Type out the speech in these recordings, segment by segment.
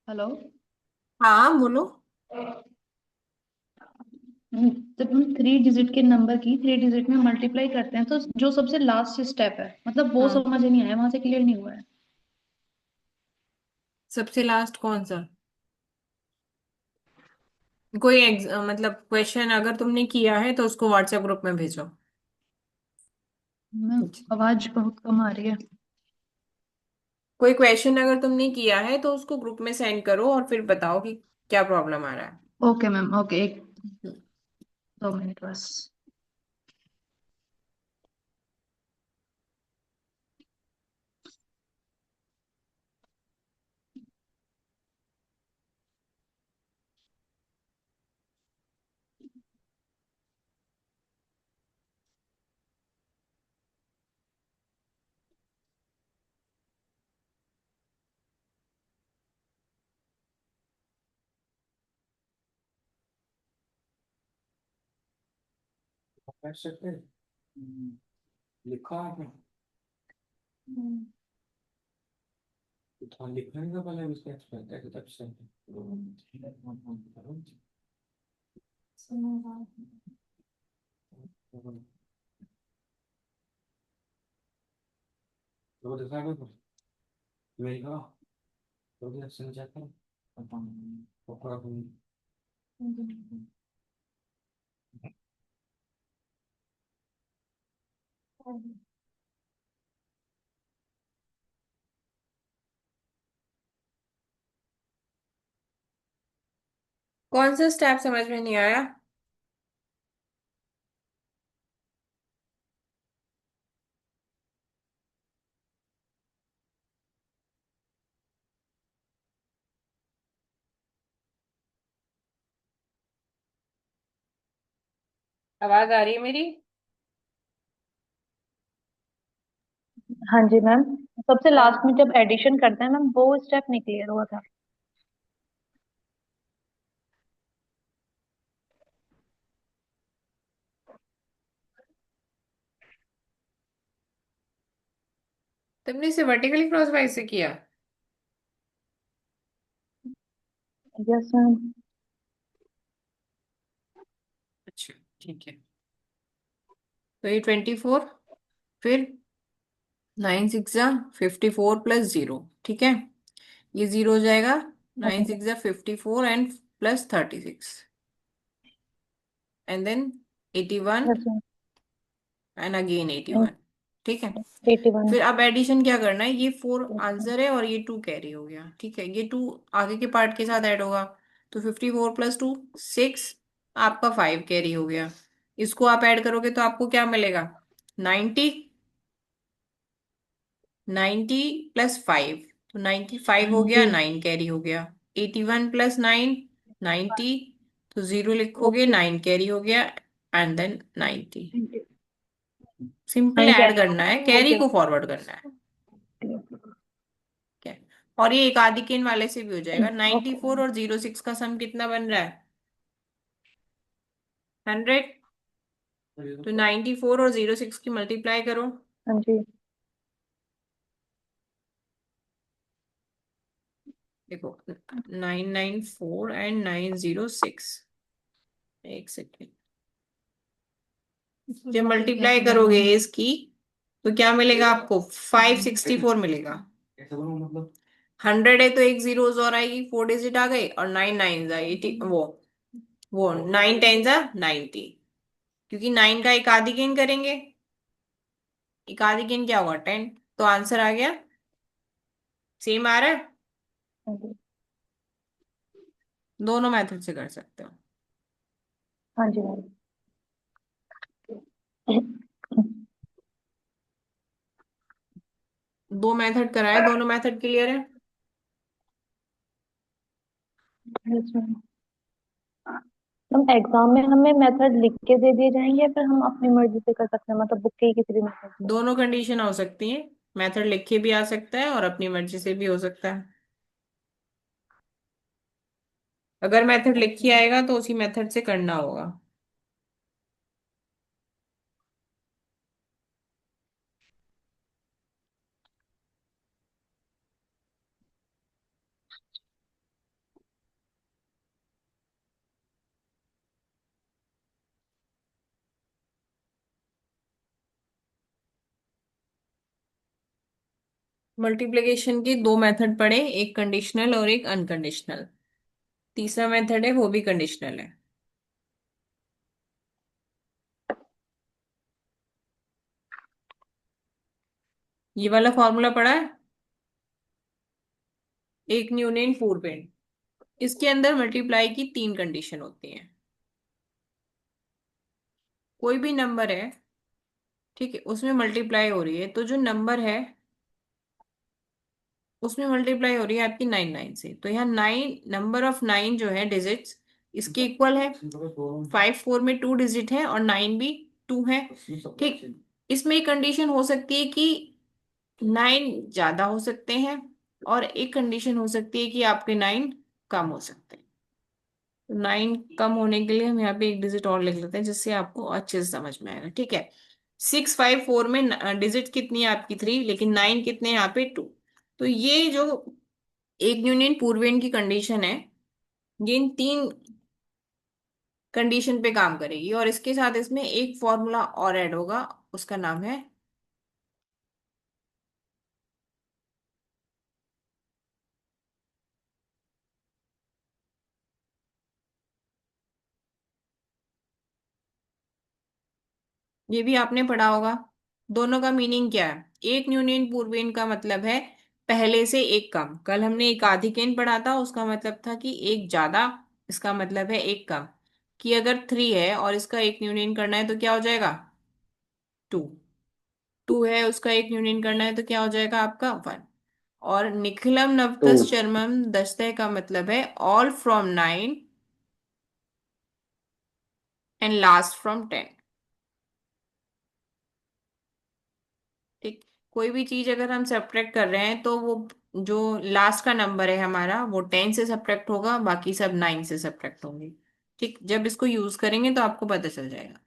Hello. हाँ बोलो। जब हम 3 डिजिट के नंबर की 3 डिजिट में मल्टीप्लाई करते हैं तो जो सबसे लास्ट स्टेप है, मतलब वो हाँ, समझ नहीं आया, वहां से क्लियर नहीं हुआ है। सबसे लास्ट कौन सा? कोई मतलब क्वेश्चन अगर तुमने किया है तो उसको व्हाट्सएप ग्रुप में भेजो। मैं आवाज बहुत कम आ रही है। कोई क्वेश्चन अगर तुमने किया है तो उसको ग्रुप में सेंड करो और फिर बताओ कि क्या प्रॉब्लम आ रहा है। ओके मैम, ओके, एक 2 मिनट बस। कर सकते हैं। लिखा है तो लिखने का पहले उसका एक्सपेक्ट है तब से तो दिखा दो मेरी का तो भी एक्शन चेक करो पकड़ा तुम कौन सा स्टेप समझ में नहीं आया? आवाज आ रही है मेरी? हाँ जी मैम। सबसे कौन? लास्ट में जब एडिशन करते हैं मैम, वो स्टेप नहीं क्लियर हुआ था। तुमने इसे वर्टिकली क्रॉस वाइज से किया? Yes ma'am. अच्छा, ठीक है। तो ये 24, फिर 9 6 जा 54 प्लस 0, ठीक है। ये 0 हो जाएगा। 9 6 जा 54 and plus 36, and then 81 yes ma'am. And again 81, ठीक है। 81। फिर अब एडिशन क्या करना है, ये 4 आंसर है और ये 2 कैरी हो गया, ठीक है। ये 2 आगे के पार्ट के साथ ऐड होगा, तो 54 प्लस 2 6, आपका 5 कैरी हो गया। इसको आप ऐड करोगे तो आपको क्या मिलेगा? 90। 90 प्लस 5, तो 95 हाँ हो गया, जी। 9 कैरी हो गया। 81 प्लस 9, 90, तो 0 लिखोगे, ओके। 9 कैरी हो गया, and then 90। Simple 9 add carry करना होगा। है, कैरी ओके। को फॉरवर्ड करना है, ठीक है। और ये एक आदिकेन वाले से भी हो जाएगा। Okay 94 ma'am. और 06 का सम कितना बन रहा है? 100। तो 94 और 06 की मल्टीप्लाई करो। हाँ जी। देखो, 994 एंड 906। एक सेकेंड। जब मल्टीप्लाई करोगे इसकी तो क्या मिलेगा आपको? 564 मिलेगा। ऐसा बोलो मतलब 100 है तो एक जीरोस और आएगी, 4 डिजिट आ गई, और 9 9 80, वो 9 10 90। क्योंकि 9 का एक आधी गेन करेंगे, एक आधी गेन क्या होगा? 10। तो आंसर आ गया। सेम आ रहा है। हाँ जी। दोनों मेथड से कर सकते हो। हाँ जी मैम। दो मेथड कराए, दोनों मेथड क्लियर है। Yes ma'am. हम एग्जाम में हमें मेथड लिख के दे दिए जाएंगे या फिर हम अपनी मर्जी से कर सकते हैं, मतलब बुक के ही किसी भी मेथड से। दोनों कंडीशन हो सकती है। मेथड लिख के भी आ सकता है और अपनी मर्जी से भी हो सकता है। अगर मेथड लिख के आएगा तो उसी मेथड से करना होगा। मल्टीप्लिकेशन के दो मेथड पढ़े, एक कंडीशनल और एक अनकंडीशनल। तीसरा मेथड है वो भी कंडीशनल है। ये वाला फॉर्मूला पढ़ा है, एक यूनियन पूर्वेन। इसके अंदर मल्टीप्लाई की तीन कंडीशन होती हैं। कोई भी नंबर है, ठीक है, उसमें मल्टीप्लाई हो रही है, तो जो नंबर है उसमें मल्टीप्लाई हो रही है आपकी 9 9 से, तो यहाँ 9, नंबर ऑफ 9 जो है डिजिट्स, इसके इक्वल है। 5 4 में 2 डिजिट है और 9 भी 2 है। ठीक, इसमें एक कंडीशन हो सकती है कि 9 ज्यादा हो सकते हैं, और एक कंडीशन हो सकती है कि आपके 9 कम हो सकते हैं। 9 कम होने के लिए हम यहाँ पे एक डिजिट और लिख लेते हैं, जिससे आपको अच्छे से समझ में आएगा। ठीक है, 6 5 4 में डिजिट कितनी है आपकी 3, लेकिन 9 कितने हैं यहाँ पे 2। तो ये जो एक यूनियन पूर्वेन की कंडीशन है, ये इन तीन कंडीशन पे काम करेगी, और इसके साथ इसमें एक फॉर्मूला और ऐड होगा, उसका नाम है, ये भी आपने पढ़ा होगा। दोनों का मीनिंग क्या है? एक यूनियन पूर्वेन का मतलब है पहले से एक कम। कल हमने एक आधिकेन पढ़ा था, उसका मतलब था कि एक ज्यादा, इसका मतलब है एक कम। कि अगर 3 है और इसका एक यूनियन करना है तो क्या हो जाएगा? 2। 2 है, उसका एक यूनियन करना है तो क्या हो जाएगा आपका? 1। और निखिलम तो नवतस चरमम दस्ते का मतलब है all from 9 and last from 10। ठीक, कोई भी चीज अगर हम सब्ट्रैक्ट कर रहे हैं, तो वो जो लास्ट का नंबर है हमारा, वो 10 से सब्ट्रैक्ट होगा, बाकी सब 9 से सब्ट्रैक्ट होंगे। ठीक, जब इसको यूज करेंगे तो आपको पता चल जाएगा।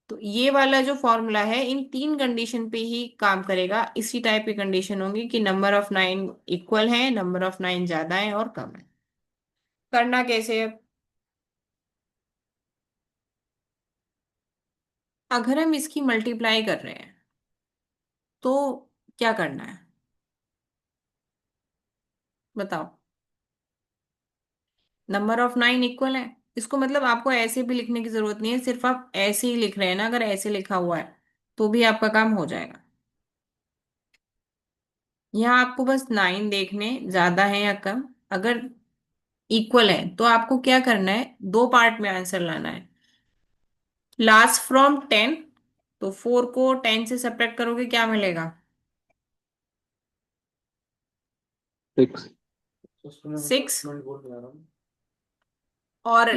तो ये वाला जो फॉर्मूला है इन तीन कंडीशन पे ही काम करेगा। इसी टाइप की कंडीशन होंगी कि नंबर ऑफ 9 इक्वल है, नंबर ऑफ 9 ज्यादा है और कम है। करना कैसे है? अगर हम इसकी मल्टीप्लाई कर रहे हैं तो क्या करना है, बताओ? नंबर ऑफ 9 इक्वल है, इसको मतलब आपको ऐसे भी लिखने की जरूरत नहीं है, सिर्फ आप ऐसे ही लिख रहे हैं ना, अगर ऐसे लिखा हुआ है तो भी आपका काम हो जाएगा। यहाँ आपको बस 9 देखने ज्यादा है या कम। अगर इक्वल है तो आपको क्या करना है, दो पार्ट में आंसर लाना है। लास्ट फ्रॉम 10, तो 4 को 10 से सब्ट्रैक्ट करोगे क्या मिलेगा? 6। 6। और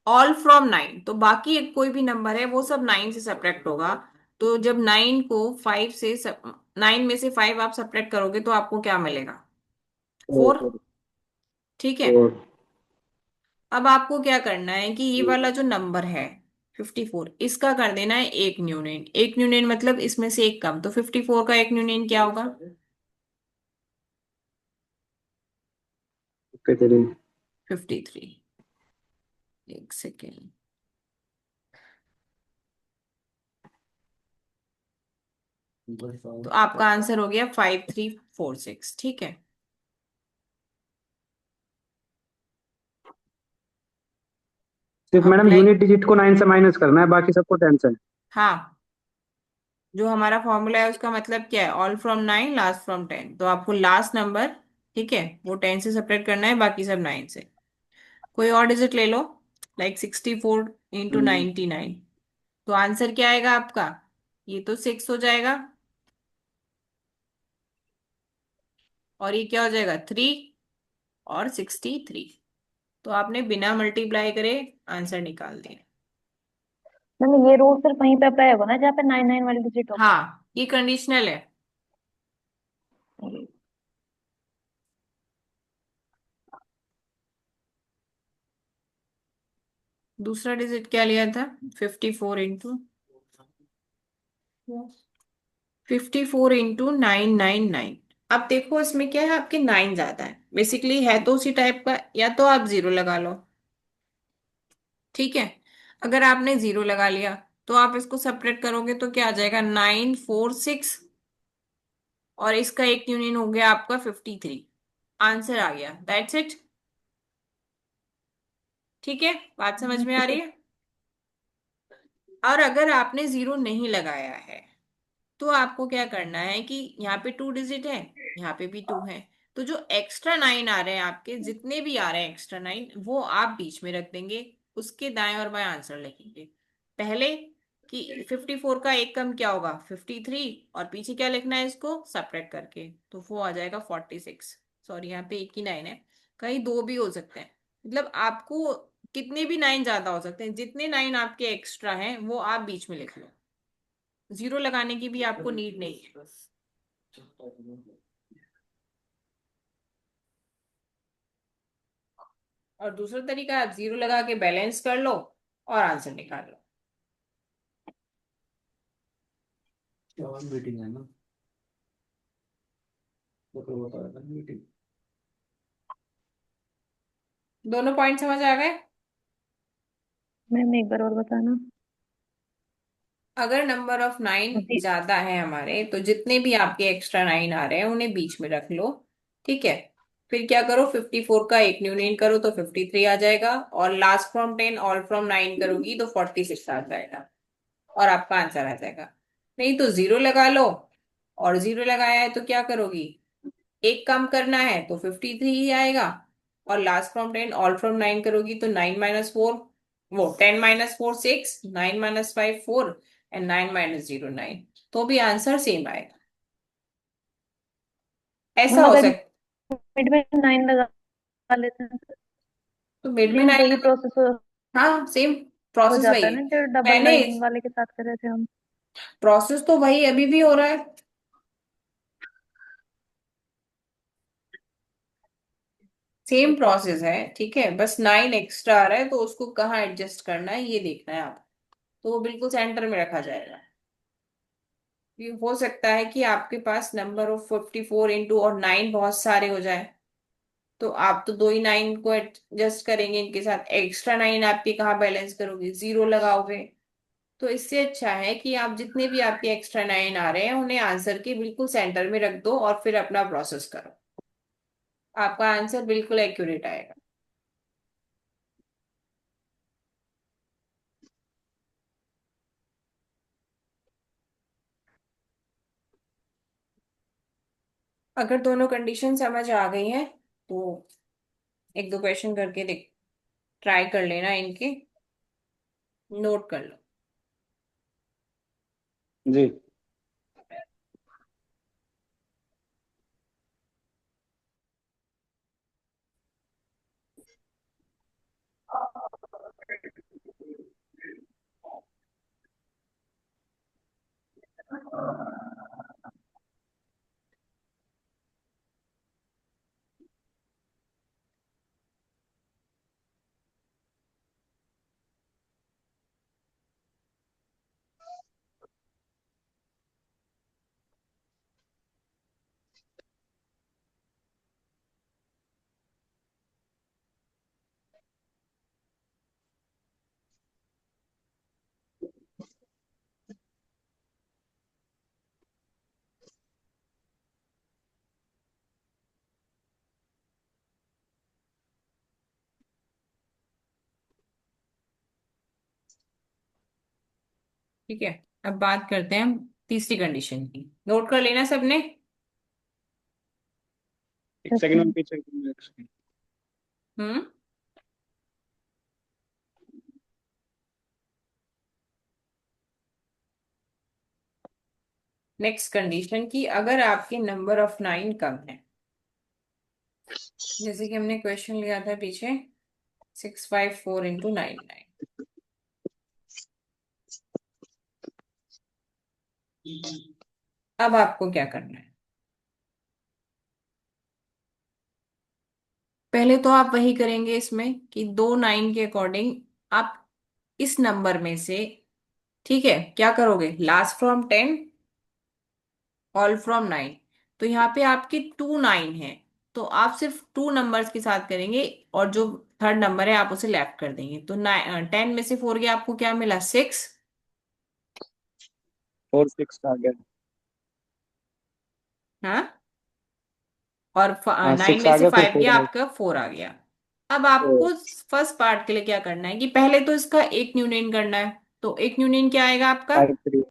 ऑल फ्रॉम 9, तो बाकी एक कोई भी नंबर है वो सब 9 से सब्ट्रैक्ट होगा। तो जब 9 को 5 से 9 में से 5 आप सब्ट्रैक्ट करोगे तो आपको क्या मिलेगा? 4। 4। ठीक है, अब आपको क्या करना है कि ये वाला जो नंबर है 54, इसका कर देना है एक यूनियन। एक यूनियन मतलब इसमें से एक कम, तो 54 का एक यूनियन क्या होगा? 53। 53। एक सेकेंड, तो आपका आंसर हो गया 5346। ठीक है, सिर्फ मैडम अप्लाई। यूनिट डिजिट को 9 से माइनस करना है, बाकी सबको 10 से। हाँ, जो हमारा फॉर्मूला है उसका मतलब क्या है? ऑल फ्रॉम 9 लास्ट फ्रॉम 10, तो आपको लास्ट नंबर, ठीक है, वो 10 से सब्ट्रैक्ट करना है, बाकी सब 9 से। कोई और डिजिट ले लो, लाइक 64 × 99, तो आंसर क्या आएगा आपका? ये तो 6 हो जाएगा, और ये क्या हो जाएगा? 3 और 63। तो आपने बिना मल्टीप्लाई करे आंसर निकाल दिया। मैम ये रूल सिर्फ वहीं पे अप्लाई होगा ना जहाँ पे 9 9 वाली डिजिट होगी? हाँ, ये कंडीशनल है। दूसरा डिजिट क्या लिया था? 54 इंटू 9 9 9। अब देखो इसमें क्या है, आपके 9 ज्यादा है, बेसिकली है तो उसी टाइप का, या तो आप जीरो लगा लो। ठीक है, अगर आपने जीरो लगा लिया तो आप इसको सेपरेट करोगे तो क्या आ जाएगा? 9 4 6। और इसका एक यूनियन हो गया आपका 53। आंसर आ गया, दैट्स इट। ठीक है, बात समझ में आ ठीक रही है। है। और अगर आपने जीरो नहीं लगाया है तो आपको क्या करना है कि यहाँ पे 2 डिजिट है, यहाँ पे भी 2 है, तो जो एक्स्ट्रा 9 आ रहे हैं आपके, जितने भी आ रहे हैं एक्स्ट्रा 9, वो आप बीच में रख देंगे, उसके दाएं और बाएं आंसर लिखेंगे। पहले कि 54 का एक कम क्या होगा, 53, और पीछे क्या लिखना है इसको सब्ट्रैक्ट करके, तो वो आ जाएगा 46। सॉरी, यहाँ पे एक ही 9 है, कहीं दो भी हो सकते हैं, मतलब आपको कितने भी 9 ज्यादा हो सकते हैं, जितने 9 आपके एक्स्ट्रा हैं वो आप बीच में लिख लो, जीरो लगाने की भी आपको नीड नहीं है। और दूसरा तरीका, आप जीरो लगा के बैलेंस कर लो और आंसर निकाल लो। मीटिंग है ना, तो फिर बता रहा था मीटिंग। दोनों पॉइंट समझ आ गए। मैम एक बार और बताना। अगर नंबर ऑफ 9 अभी ज्यादा है हमारे, तो जितने भी आपके एक्स्ट्रा 9 आ रहे हैं उन्हें बीच में रख लो। ठीक है, फिर क्या करो, 54 का एक यूनियन करो तो 53 आ जाएगा, और लास्ट फ्रॉम 10 ऑल फ्रॉम 9 करोगी तो 46 आ जाएगा, और आपका आंसर आ जाएगा। नहीं तो जीरो लगा लो, और जीरो लगाया है तो क्या करोगी, एक कम करना है तो 53 ही आएगा, और लास्ट फ्रॉम 10 ऑल फ्रॉम 9 करोगी तो 9 - 4, वो 10 - 4 6, 9 - 5 4, एंड 9 - 0 9, तो भी आंसर सेम आएगा। ऐसा मैम हो अगर सकता। मिड में 9 लगा लेते हैं तो मिड में मैम, 9 वही लगे, प्रोसेस हाँ सेम हो प्रोसेस जाता वही है है। ना जो डबल मैंने 9 वाले के साथ कर रहे थे हम। प्रोसेस तो वही अभी भी हो रहा है, सेम प्रोसेस है। ठीक है, बस 9 एक्स्ट्रा आ रहा है तो उसको कहाँ एडजस्ट करना है ये देखना है आप, तो वो बिल्कुल सेंटर में रखा जाएगा। ये हो सकता है कि आपके पास नंबर ऑफ 54 इंटू और 9 बहुत सारे हो जाए, तो आप तो दो ही 9 को एडजस्ट करेंगे, इनके साथ एक्स्ट्रा 9 आपके कहाँ बैलेंस करोगे, जीरो लगाओगे। तो इससे अच्छा है कि आप जितने भी आपके एक्स्ट्रा 9 आ रहे हैं उन्हें आंसर के बिल्कुल सेंटर में रख दो और फिर अपना प्रोसेस करो, आपका आंसर बिल्कुल एक्यूरेट आएगा। अगर दोनों कंडीशन समझ आ गई हैं तो एक दो क्वेश्चन करके देख, ट्राई कर लेना, इनके नोट कर लो। जी। ठीक है, अब बात करते हैं हम तीसरी कंडीशन की, नोट कर लेना सबने। एक यस सेकंड में मैम। पीछे, एक सेकंड। हम्म। नेक्स्ट कंडीशन की, अगर आपके नंबर ऑफ 9 कम है, जैसे कि हमने क्वेश्चन लिया था पीछे, 654 इंटू 99, अब आपको क्या करना है। पहले तो आप वही करेंगे इसमें कि दो 9 के अकॉर्डिंग आप इस नंबर में से, ठीक है, क्या करोगे, लास्ट फ्रॉम 10 ऑल फ्रॉम 9, तो यहाँ पे आपके 2 9 है, तो आप सिर्फ 2 नंबर्स के साथ करेंगे, और जो थर्ड नंबर है आप उसे लेफ्ट कर देंगे, तो 10 में से 4 गया, आपको क्या मिला, 6। 4 6 आ गया। हाँ, और हाँ, 9 6 में आ से गया, फिर 5 4 गया, आ आपका 4 आ गया। अब गया। आपको फर्स्ट पार्ट के लिए क्या करना है कि पहले तो इसका एक न्यूनेन करना है। तो एक न्यूनेन क्या आएगा आपका? 5 3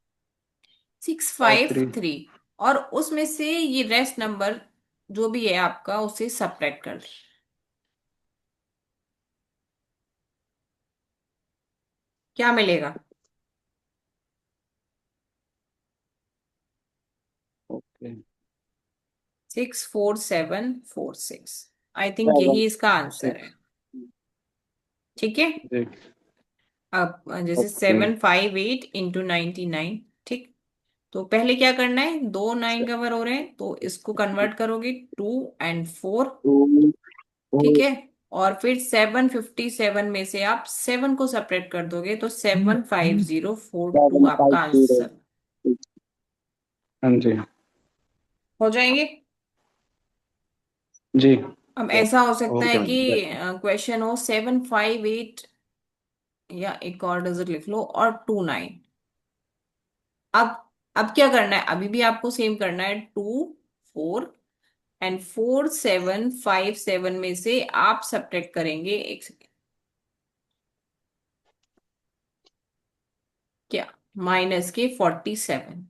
सिक्स 5 फाइव 3। थ्री और उसमें से ये रेस्ट नंबर जो भी है आपका उसे सब्ट्रैक्ट कर दे। क्या मिलेगा? ओके। 64746। आई थिंक सेवन यही इसका आंसर है। सिक्स ठीक है। जी। अब जैसे ओके। 758 × 99। ठीक। तो पहले क्या करना है, दो 9 कवर हो रहे हैं तो इसको कन्वर्ट करोगे 2 और 4। 2 ठीक 4 है। और फिर 757 में से आप 7 को सेपरेट कर दोगे तो 75042 7 5 आपका 0। आंसर हाँ जी। हो जाएंगे। जी। अब ऐसा हो सकता हो है गया कि मैम। क्वेश्चन हो 758 या एक और डिजिट लिख लो और 29। अब अब क्या करना है, अभी भी आपको सेम करना है। 2 4 एंड 4757 में से आप सब्ट्रैक्ट करेंगे, एक सेकेंड, क्या, माइनस के 47,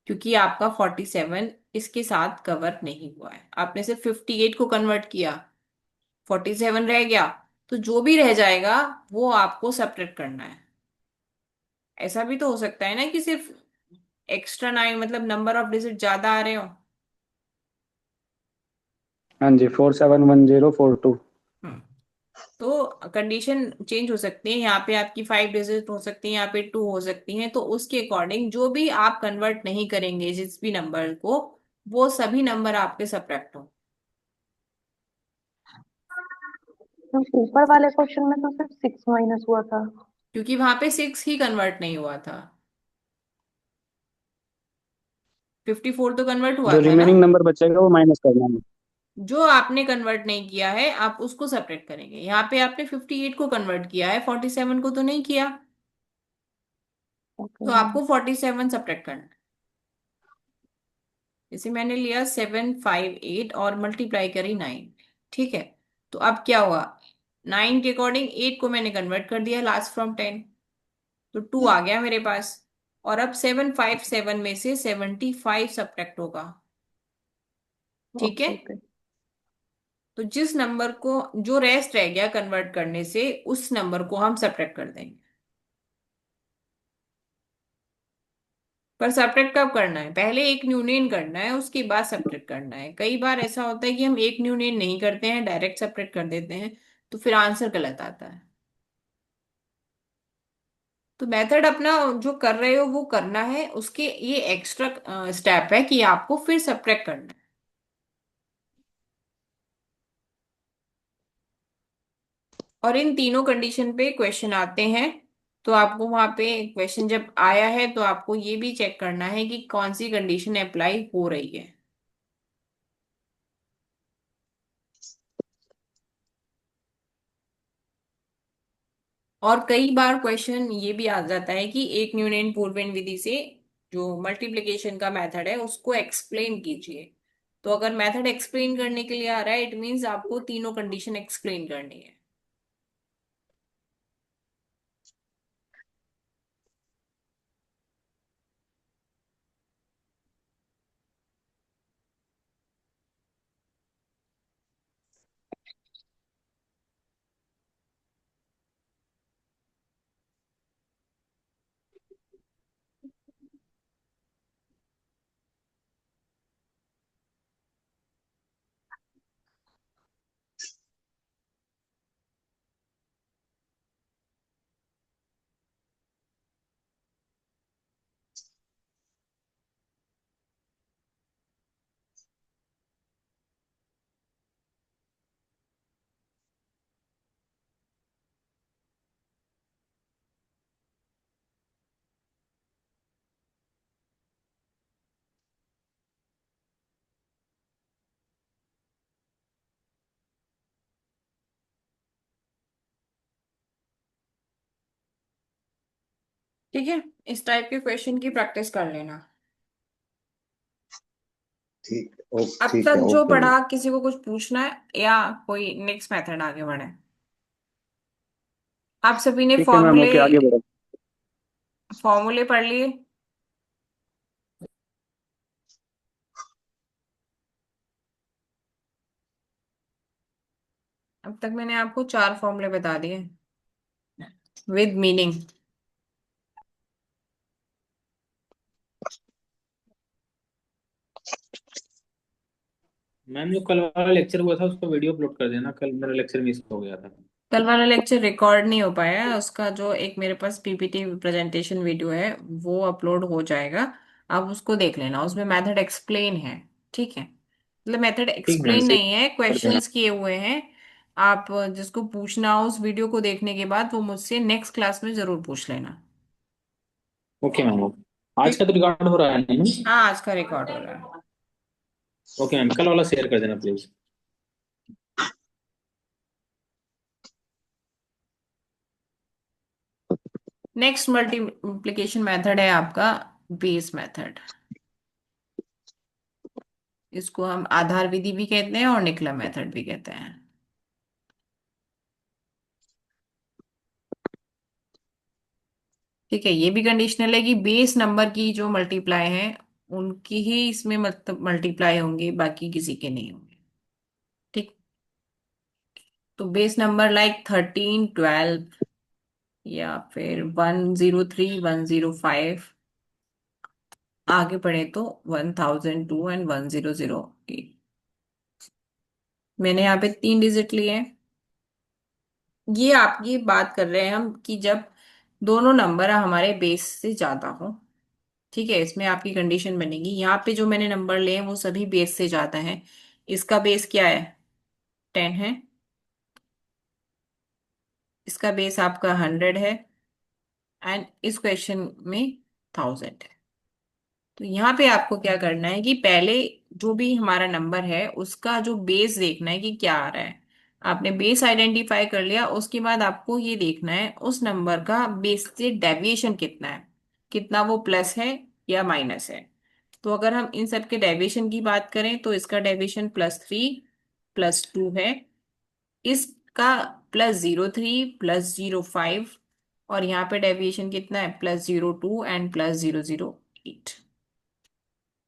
क्योंकि आपका 47 इसके साथ कवर नहीं हुआ है। आपने सिर्फ 58 को कन्वर्ट किया, 47 रह गया, तो जो भी रह जाएगा वो आपको सब्ट्रैक्ट करना है। ऐसा भी तो हो सकता है ना कि सिर्फ एक्स्ट्रा 9 मतलब नंबर ऑफ डिजिट ज्यादा आ रहे हो। हाँ जी, 471042। हम्म। तो कंडीशन चेंज हो सकती है, यहाँ पे आपकी 5 डिजिट हो सकती है, यहाँ पे 2 हो सकती हैं, तो उसके अकॉर्डिंग जो भी आप कन्वर्ट नहीं करेंगे जिस भी नंबर को, वो सभी नंबर आपके सब्ट्रैक्ट हो। तो ऊपर वाले क्वेश्चन में तो सिर्फ 6 माइनस हुआ था। क्योंकि वहां पे 6 ही कन्वर्ट नहीं हुआ था, 54 तो कन्वर्ट हुआ जो था ना। रिमेनिंग नंबर बचेगा वो माइनस करना है। जो आपने कन्वर्ट नहीं किया है आप उसको सेपरेट करेंगे। यहाँ पे आपने 58 को कन्वर्ट किया है, 47 को तो नहीं किया, ओके। तो आपको 47 सब्ट्रैक्ट करना है। जैसे मैंने लिया 758 और मल्टीप्लाई करी 9। ठीक है। तो अब क्या हुआ, 9 के अकॉर्डिंग 8 को मैंने कन्वर्ट कर दिया लास्ट फ्रॉम 10, तो 2 आ गया मेरे पास। और अब 757 में से 75 सब्ट्रैक्ट होगा। ठीक है। ओके। ओके। तो जिस नंबर को, जो रेस्ट रह गया कन्वर्ट करने से, उस नंबर को हम सब्ट्रैक्ट कर देंगे। पर सब्ट्रैक्ट कब करना है, पहले एक न्यूनेन करना है उसके बाद सब्ट्रैक्ट करना है। कई बार ऐसा होता है कि हम एक न्यूनेन नहीं करते हैं, डायरेक्ट सब्ट्रैक्ट कर देते हैं, तो फिर आंसर गलत आता है। तो मेथड अपना जो कर रहे हो वो करना है, उसके ये एक्स्ट्रा स्टेप है कि आपको फिर सब्ट्रैक्ट करना है। और इन तीनों कंडीशन पे क्वेश्चन आते हैं, तो आपको वहां पे क्वेश्चन जब आया है तो आपको ये भी चेक करना है कि कौन सी कंडीशन अप्लाई हो रही है। और कई बार क्वेश्चन ये भी आ जाता है कि एक न्यूनन पूर्वेन विधि से जो मल्टीप्लिकेशन का मेथड है उसको एक्सप्लेन कीजिए। तो अगर मेथड एक्सप्लेन करने के लिए आ रहा है, इट मीन्स आपको तीनों कंडीशन एक्सप्लेन करनी है। ठीक है। इस टाइप के क्वेश्चन की प्रैक्टिस कर लेना। ठीक। अब ठीक है, तक जो ओके मैम। पढ़ा किसी को कुछ पूछना है या कोई नेक्स्ट मेथड आगे बढ़े? आप सभी ने ठीक है मैम, फॉर्मूले ओके आगे बढ़ो। फॉर्मूले पढ़ लिए? अब तक मैंने आपको 4 फॉर्मूले बता दिए विद मीनिंग। मैम जो कल वाला लेक्चर हुआ था उसका वीडियो अपलोड कर देना, कल मेरा लेक्चर मिस हो गया था। कल वाला लेक्चर रिकॉर्ड नहीं हो पाया है, उसका जो एक मेरे पास पीपीटी प्रेजेंटेशन वीडियो है वो अपलोड हो जाएगा। आप उसको देख लेना, उसमें मेथड एक्सप्लेन है। ठीक है, मतलब मेथड ठीक मैम, एक्सप्लेन शेयर नहीं है, कर देना। क्वेश्चंस किए हुए हैं। आप जिसको पूछना हो उस वीडियो को देखने के बाद वो मुझसे नेक्स्ट क्लास में जरूर पूछ लेना। Okay ma'am, okay. आज ठीक। का तो रिकॉर्ड हो रहा है नहीं? हाँ, आज का रिकॉर्ड हो रहा है। ओके मैम, कल वाला शेयर कर देना प्लीज। नेक्स्ट मल्टीप्लिकेशन मेथड है आपका बेस मेथड। इसको हम आधार विधि भी कहते हैं और निकला मेथड भी कहते हैं। ठीक है, ये भी कंडीशनल है कि बेस नंबर की जो मल्टीप्लाई है उनकी ही इसमें मतलब मल्टीप्लाई होंगे, बाकी किसी के नहीं होंगे। ठीक। तो बेस नंबर लाइक 13, 12 या फिर 103, 105, आगे बढ़े तो 1002 एंड 1008। मैंने यहाँ पे 3 डिजिट लिए हैं। ये आपकी बात कर रहे हैं हम कि जब दोनों नंबर हमारे बेस से ज्यादा हो। ठीक है, इसमें आपकी कंडीशन बनेगी। यहाँ पे जो मैंने नंबर लिए हैं वो सभी बेस से ज्यादा हैं। इसका बेस क्या है? 10 है। इसका बेस आपका 100 है। एंड इस क्वेश्चन में 1000 है। तो यहाँ पे आपको क्या करना है कि पहले जो भी हमारा नंबर है उसका जो बेस देखना है कि क्या आ रहा है। आपने बेस आइडेंटिफाई कर लिया, उसके बाद आपको ये देखना है उस नंबर का बेस से डेविएशन कितना है, कितना वो प्लस है या माइनस है। तो अगर हम इन सब के डेविएशन की बात करें तो इसका डेविएशन +3 +2 है। इसका +03 +05, और यहाँ पे डेविएशन कितना है +02 एंड +008।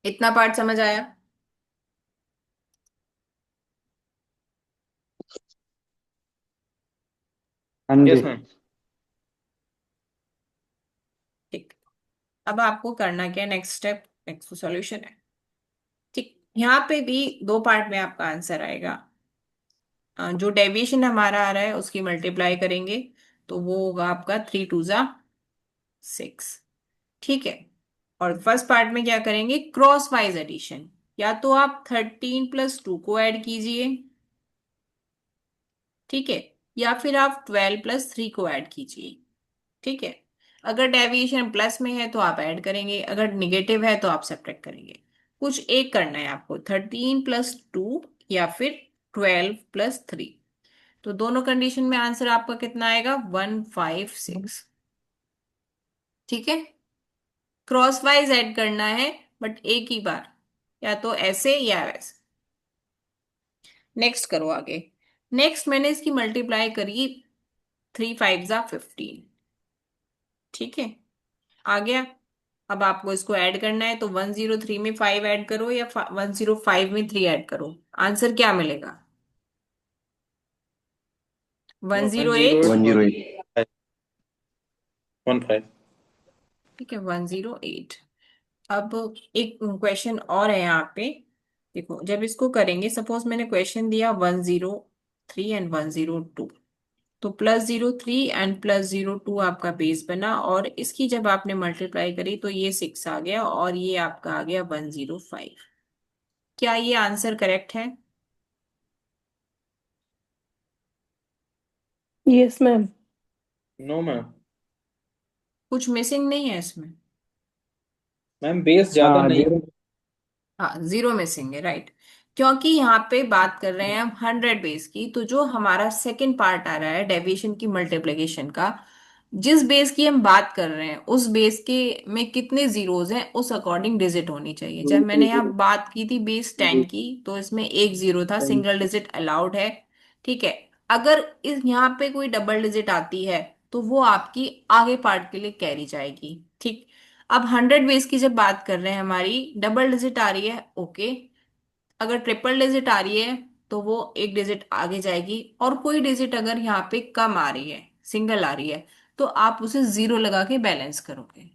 इतना पार्ट समझ आया? हाँ जी। Yes ma'am. ठीक। अब आपको करना क्या, नेक्स्ट स्टेप, नेक्स्ट सॉल्यूशन है। ठीक, यहाँ पे भी 2 पार्ट में आपका आंसर आएगा। जो डेविएशन हमारा आ रहा है उसकी मल्टीप्लाई करेंगे तो वो होगा आपका 3 2 जा 6। ठीक है। और फर्स्ट पार्ट में क्या करेंगे, क्रॉस वाइज एडिशन। या तो आप 13 + 2 को ऐड कीजिए, ठीक है, या फिर आप 12 + 3 को ऐड कीजिए। ठीक है। अगर डेविएशन प्लस में है तो आप ऐड करेंगे, अगर निगेटिव है तो आप सब्ट्रैक्ट करेंगे। कुछ एक करना है आपको, 13 + 2 या फिर 12 + 3। तो दोनों कंडीशन में आंसर आपका कितना आएगा, 156। ठीक है। क्रॉस वाइज ऐड करना है बट एक ही बार, या तो ऐसे या वैसे। नेक्स्ट करो आगे। नेक्स्ट मैंने इसकी मल्टीप्लाई करी, 3 5 जा 15। ठीक है, आ गया। अब आपको इसको ऐड करना है तो 103 में 5 ऐड करो या 105 में 3 ऐड करो। आंसर क्या मिलेगा, one one zero zero eight 108। 15। ठीक है, 108। अब एक क्वेश्चन और है यहाँ पे। देखो, जब इसको करेंगे, सपोज मैंने क्वेश्चन दिया 103 एंड 102, तो +03 एंड +02 आपका बेस बना, और इसकी जब आपने मल्टीप्लाई करी तो ये 6 आ गया और ये आपका आ गया 105। क्या ये आंसर करेक्ट है? Yes ma'am. No ma'am. कुछ मिसिंग नहीं है इसमें? मैम बेस ज्यादा हाँ नहीं। जीरो। हाँ, 0 मिसिंग है, राइट। क्योंकि यहाँ पे बात कर रहे हैं हम 100 बेस की, तो जो हमारा सेकंड पार्ट आ रहा है डेविएशन की मल्टीप्लिकेशन का, जिस बेस की हम बात कर रहे हैं उस बेस के में कितने जीरोज हैं उस अकॉर्डिंग डिजिट होनी चाहिए। जब मैंने यहाँ बात की थी बेस 10 की तो इसमें एक जीरो था, सिंगल डिजिट अलाउड है। ठीक है। अगर इस यहाँ पे कोई डबल डिजिट आती है तो वो आपकी आगे पार्ट के लिए कैरी जाएगी। ठीक। अब 100 बेस की जब बात कर रहे हैं, हमारी डबल डिजिट आ रही है, ओके। अगर ट्रिपल डिजिट आ रही है तो वो एक डिजिट आगे जाएगी, और कोई डिजिट अगर यहाँ पे कम आ रही है, सिंगल आ रही है, तो आप उसे जीरो लगा के बैलेंस करोगे।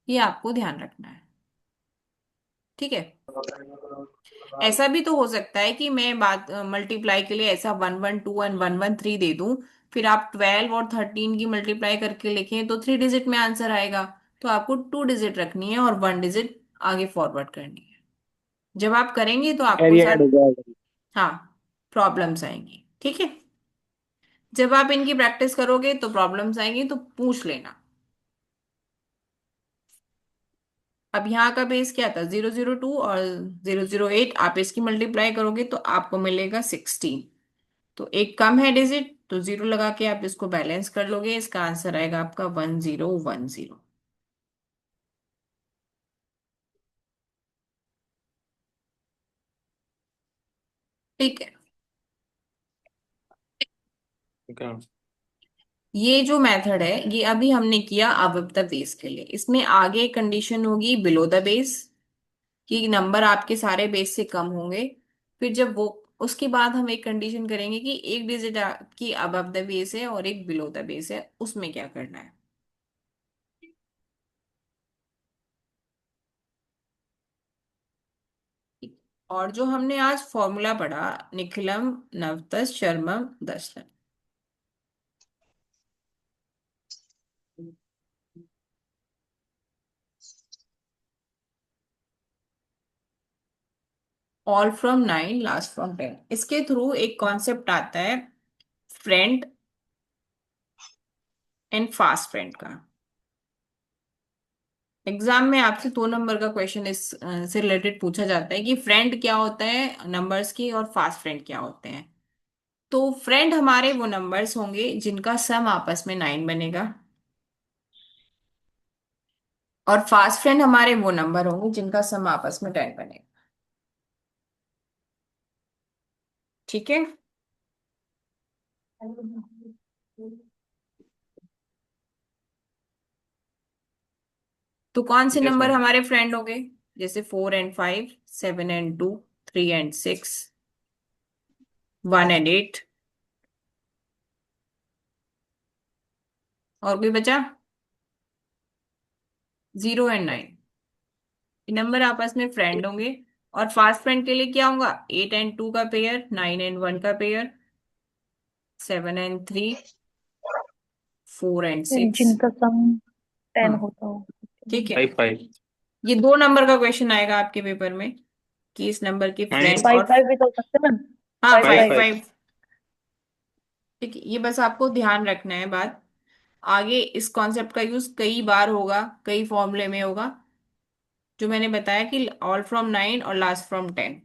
ये आपको ध्यान रखना है। ठीक है। ऐसा भी तो हो सकता है कि मैं बात मल्टीप्लाई के लिए ऐसा 112 एंड 113 दे दूं, फिर आप 12 और 13 की मल्टीप्लाई करके लिखें तो 3 डिजिट में आंसर आएगा। तो आपको 2 डिजिट रखनी है और 1 डिजिट आगे फॉरवर्ड करनी है। जब आप करेंगे तो आपको कैरी ऐड हो साथ, जाएगा। हाँ, प्रॉब्लम्स आएंगी। ठीक है। जब आप इनकी प्रैक्टिस करोगे तो प्रॉब्लम्स आएंगी, तो पूछ लेना। अब यहाँ का बेस क्या था, 002 और 008, आप इसकी मल्टीप्लाई करोगे तो आपको मिलेगा 16। तो एक कम है डिजिट, तो जीरो लगा के आप इसको बैलेंस कर लोगे, इसका आंसर आएगा आपका 1010। ठीक है। ठीक है। ये जो मेथड है ये अभी हमने किया अबव द बेस के लिए। इसमें आगे कंडीशन होगी बिलो द बेस, कि नंबर आपके सारे बेस से कम होंगे। फिर जब वो, उसके बाद हम एक कंडीशन करेंगे कि एक डिजिट की अबव द बेस है और एक बिलो द बेस है, उसमें क्या करना है। और जो हमने आज फॉर्मूला पढ़ा, निखिलम नवतस शर्मम दशरथ, ऑल फ्रॉम 9 लास्ट फ्रॉम 10, इसके थ्रू एक कॉन्सेप्ट आता है फ्रेंड एंड फास्ट फ्रेंड का। एग्जाम में आपसे 2 नंबर का क्वेश्चन इस से रिलेटेड पूछा जाता है कि फ्रेंड क्या होता है नंबर्स की, और फास्ट फ्रेंड क्या होते हैं। तो फ्रेंड हमारे वो नंबर्स होंगे जिनका सम आपस में 9 बनेगा, और फास्ट फ्रेंड हमारे वो नंबर होंगे जिनका सम आपस में 10 बनेगा। ठीक है। तो कौन से यस नंबर मैम। हमारे फ्रेंड होंगे, जैसे 4 एंड 5, 7 एंड 2, 3 एंड 6, 1 एंड 8, और कोई बचा, 0 एंड 9। ये नंबर आपस में फ्रेंड होंगे। और फास्ट फ्रेंड के लिए क्या होगा, 8 एंड 2 का पेयर, 9 एंड 1 का पेयर, 7 एंड 3, 4 एंड 6। जिनका सम 10 हाँ। होता हो। ठीक है। 5 5। ये 2 नंबर का क्वेश्चन आएगा आपके पेपर में, कि इस नंबर के नाइन। फ्रेंड फाइव और, फाइव भी तो हो सकते हैं मैम। हाँ, फाइव फाइव फाइव 5 5। फाइव ठीक है, ये बस आपको ध्यान रखना है बात। आगे इस कॉन्सेप्ट का यूज कई बार होगा, कई फॉर्मूले में होगा, जो मैंने बताया कि ऑल फ्रॉम 9 और लास्ट फ्रॉम 10।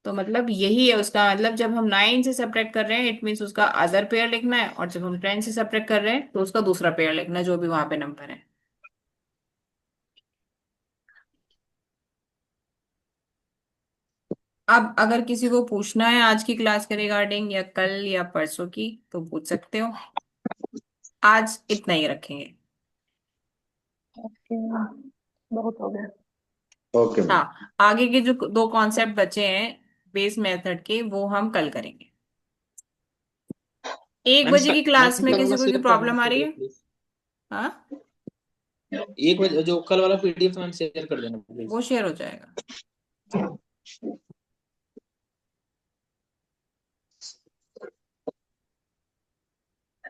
तो मतलब यही है उसका मतलब, जब हम 9 से सब्ट्रैक्ट कर रहे हैं इट मीन्स उसका अदर पेयर लिखना है, और जब हम 10 से सब्ट्रैक्ट कर रहे हैं तो उसका दूसरा पेयर लिखना है, जो भी वहां पे नंबर है। अब अगर किसी को पूछना है आज की क्लास के रिगार्डिंग, या कल या परसों की, तो पूछ सकते हो। आज इतना ही रखेंगे। ओके, बहुत हो गया। Okay ma'am. हाँ, आगे के जो 2 कॉन्सेप्ट बचे हैं बेस मेथड के, वो हम कल करेंगे। 1 बजे की क्लास मैम में कल किसी वाला को कोई शेयर कर देना प्रॉब्लम आ रही पीडीएफ है? प्लीज। हाँ, 1 बजे जो कल वाला पीडीएफ मैम शेयर कर देना प्लीज। वो शेयर हो जाएगा।